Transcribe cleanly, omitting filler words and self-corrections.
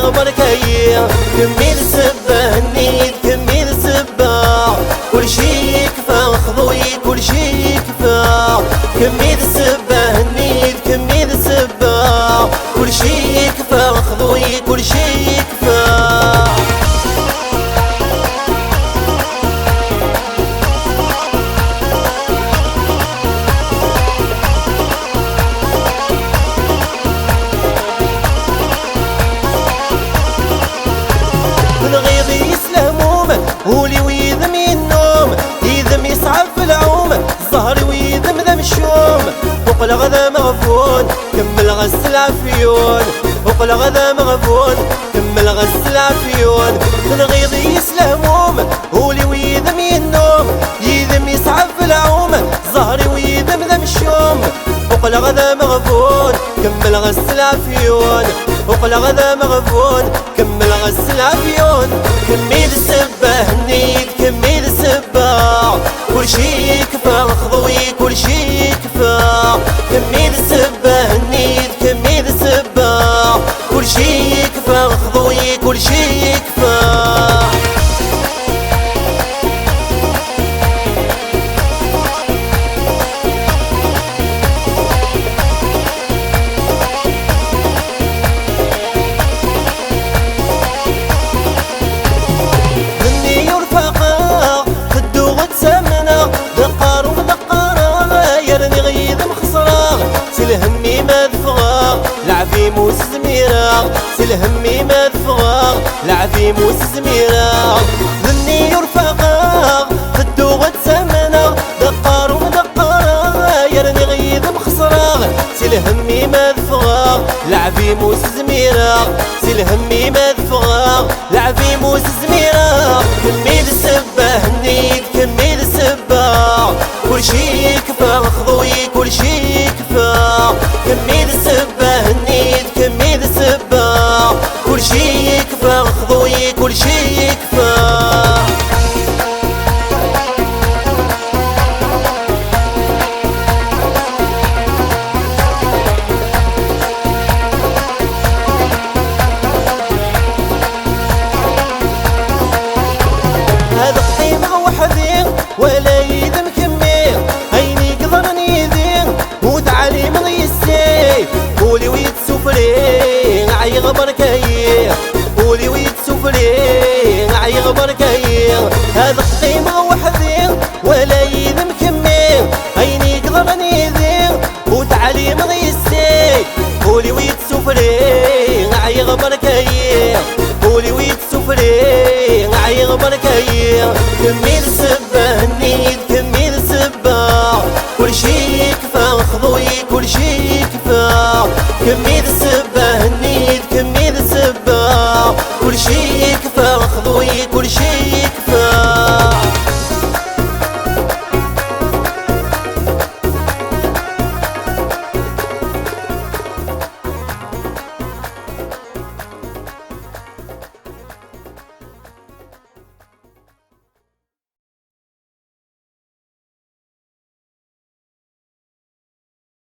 غبر كاين كمي السبة النيد كمي السبة كل شي يكفى خضوي كل شي يكفى كمي السبة النيد كمي السبة كل شي يكفى خضوي كل شي يكفى الغيظ يسلموم ولي ويذم النوم يذم يصعب في العوم الزهر ويذم ذم الشوم فوق الغذا مغفون كمل غسل عفيون فوق الغذا مغفون كمل غسل عفيون الغيظ يسلموم ولي ويذم النوم يذم يصعب في العوم الزهر ويذم ذم الشوم فوق الغذا مغفون كمل غسل عفيون فوق الغذا مغفون كمل غسل عفيون كمي السبة النيد كمي السبة كل شي يكفى خضوي كل شي يكفى كمي السبة النيد كمي السبة كل شي يكفى خضوي كل شي يكفى سلهمي مدفغا العظيم والزميرة سلهمي مدفغا العظيم والزميرة ذني يرفقا خدو غتسمنا دقار ومدقرا يرني غيظ مخسرا سلهمي مدفغا العظيم والزميرة سلهمي مدفغا العظيم والزميرة كمي السبة النيد كمي السبة كل شي يكفى خضوي كل شي يكفى كمي السبة النيد كمي السبة كل شي يكفى خضوي كل شي يكفى هذا قيمة وحدين ولا يدم كمي هيني قدرني يدين وتعالي من يسي قولي ويت سفري عي غبر كاين قولي ويت سفري عي غبر كاين هذا قيمة وحدين ولا يدم كمي هيني قدرني يدين وتعالي من يسي قولي ويت سفري عي غبر كاين قولي ويت سفري عي غبر كاين كمي السبة النيد كمي السبة كل شي يكفى خضوي كل شي يكفى كمي السبة